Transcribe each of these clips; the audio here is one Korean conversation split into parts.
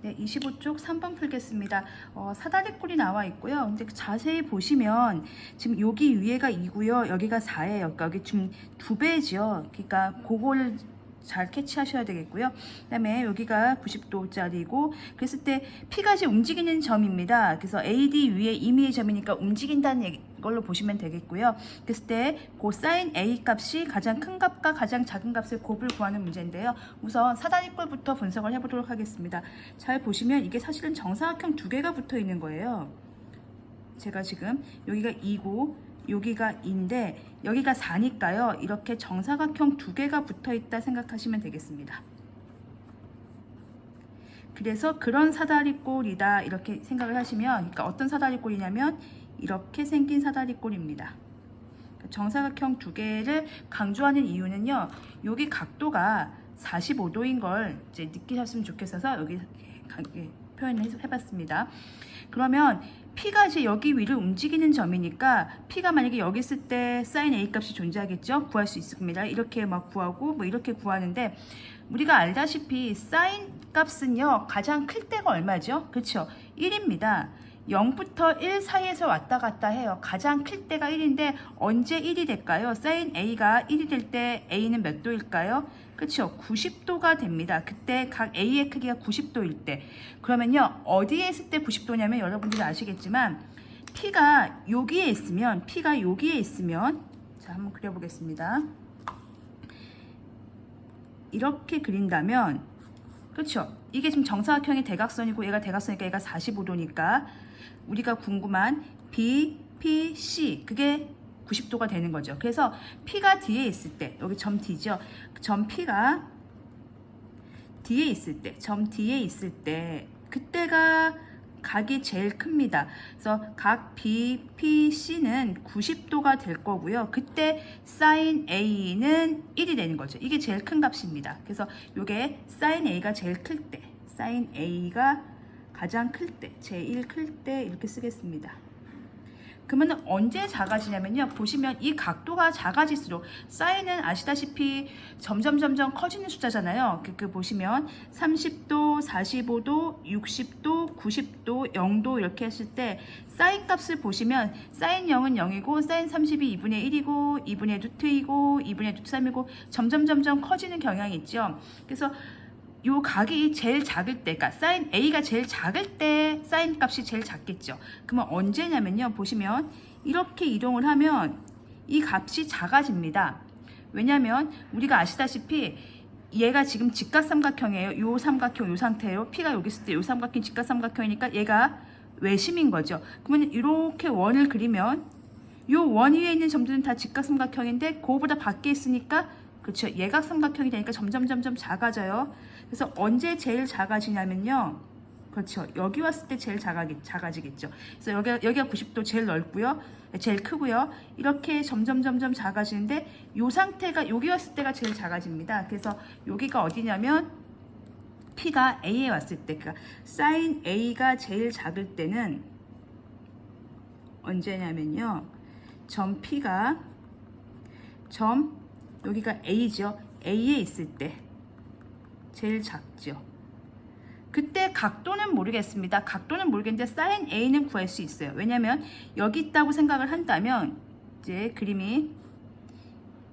네, 25쪽 3번 풀겠습니다. 사다리꼴이 나와 있고요. 근데 자세히 보시면 지금 여기 위에가 2고요. 여기가 4예요. 그러니까 여기 좀 2배죠. 그러니까 그거를 잘 캐치하셔야 되겠고요. 그 다음에 여기가 90도짜리고 그랬을 때 P가 지금 움직이는 점입니다. 그래서 AD 위에 임의의 점이니까 움직인다는 걸로 보시면 되겠고요. 그랬을 때 그 사인 A 값이 가장 큰 값과 가장 작은 값의 곱을 구하는 문제인데요. 우선 사다리꼴부터 분석을 해보도록 하겠습니다. 잘 보시면 이게 사실은 정사각형 두 개가 붙어 있는 거예요. 제가 지금 여기가 2고 여기가 2인데 여기가 4니까요. 이렇게 정사각형 두 개가 붙어 있다 생각하시면 되겠습니다. 그래서 그런 사다리꼴이다 이렇게 생각을 하시면, 그러니까 어떤 사다리꼴이냐면 이렇게 생긴 사다리꼴입니다. 정사각형 두 개를 강조하는 이유는요. 여기 각도가 45도인 걸 이제 느끼셨으면 좋겠어서 여기 표현을 해봤습니다. 그러면 P가 이제 여기 위를 움직이는 점이니까 P가 만약에 여기 있을 때 사인 A 값이 존재하겠죠? 구할 수 있습니다. 이렇게 막 구하고 뭐 이렇게 구하는데 우리가 알다시피 사인 값은요 가장 클 때가 얼마죠? 그렇죠? 1입니다. 0부터 1 사이에서 왔다 갔다 해요. 가장 클 때가 1인데 언제 1이 될까요? 사인 A가 1이 될 때 A는 몇 도일까요? 그렇죠? 90도가 됩니다. 그때 각 A의 크기가 90도일 때. 그러면요. 어디에 있을 때 90도냐면 여러분들이 아시겠지만 P가 여기에 있으면 자, 한번 그려보겠습니다. 이렇게 그린다면 그렇죠? 이게 지금 정사각형의 대각선이고 얘가 대각선이니까 얘가 45도니까 우리가 궁금한 B, P, C 그게 90도가 되는 거죠. 그래서 P가 뒤에 있을 때 여기 점 D죠. 점 P가 뒤에 있을 때, 점 D에 있을 때 그때가 각이 제일 큽니다. 그래서 각 B, P, C는 90도가 될 거고요. 그때 사인 A는 1이 되는 거죠. 이게 제일 큰 값입니다. 그래서 이게 사인 A가 제일 클 때, 사인 A가 가장 클 때, 제일 클 때 이렇게 쓰겠습니다. 그러면 언제 작아지냐면요. 보시면 이 각도가 작아질수록 사인은 아시다시피 점점 커지는 숫자잖아요. 보시면 30도, 45도, 60도, 90도, 0도 이렇게 했을 때 사인 값을 보시면 사인 0은 0이고 사인 30이 2분의 1이고 2분의 루트 2고 2분의 루트 3이고 점점 커지는 경향이 있죠. 그래서 요 각이 제일 작을 때, 그러니까 사인 A가 제일 작을 때 사인 값이 제일 작겠죠. 그러면 언제냐면요. 보시면 이렇게 이동을 하면 이 값이 작아집니다. 왜냐하면 우리가 아시다시피 얘가 지금 직각삼각형이에요. 요 삼각형 요 상태예요. P가 여기 있을 때 요 삼각형 직각삼각형이니까 얘가 외심인 거죠. 그러면 이렇게 원을 그리면 요 원 위에 있는 점들은 다 직각삼각형인데 그거보다 밖에 있으니까 그렇죠. 예각삼각형이 되니까 점점 작아져요. 그래서 언제 제일 작아지냐면요. 그렇죠. 여기 왔을 때 제일 작아지겠죠. 그래서 여기가 90도 제일 넓고요. 제일 크고요. 이렇게 점점 작아지는데 이 상태가 여기 왔을 때가 제일 작아집니다. 그래서 여기가 어디냐면 P가 A에 왔을 때, 그러니까 사인 A가 제일 작을 때는 언제냐면요. 점 P가 여기가 A죠. A에 있을 때 제일 작죠. 그때 각도는 모르겠습니다. 각도는 모르겠는데 사인 A는 구할 수 있어요. 왜냐하면 여기 있다고 생각을 한다면 이제 그림이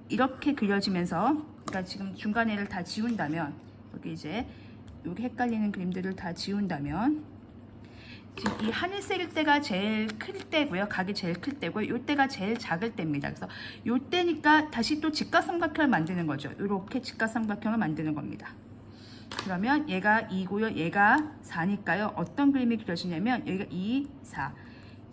이렇게 그려지면서, 그러니까 지금 중간에를 다 지운다면 여기 이제 여기 헷갈리는 그림들을 다 지운다면 지금 이 하늘색일 때가 제일 클 때고요. 각이 제일 클 때고요. 이 때가 제일 작을 때입니다. 그래서 이 때니까 다시 또 직각삼각형을 만드는 거죠. 이렇게 직각삼각형을 만드는 겁니다. 그러면 얘가 2고요. 얘가 4니까요. 어떤 그림이 그려지냐면 여기가 2, 4.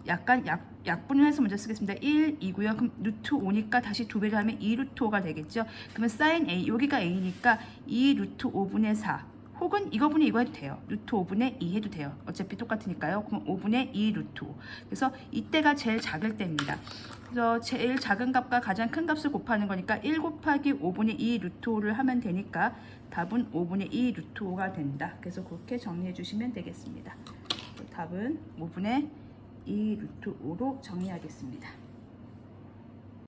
약간 약분을 해서 먼저 쓰겠습니다. 1, 2고요. 그럼 루트 5니까 다시 2배를 하면 2 루트 5가 되겠죠. 그러면 사인 A, 여기가 A니까 2 루트 5분의 4. 혹은 이거분의 이거 해도 돼요. 루트 5분의 2 해도 돼요. 어차피 똑같으니까요. 그럼 5분의 2 루트 5. 그래서 이때가 제일 작을 때입니다. 그래서 제일 작은 값과 가장 큰 값을 곱하는 거니까 1 곱하기 5분의 2 루트 5를 하면 되니까 답은 5분의 2 루트 5가 된다. 그래서 그렇게 정리해 주시면 되겠습니다. 답은 5분의 2 루트 5로 정리하겠습니다.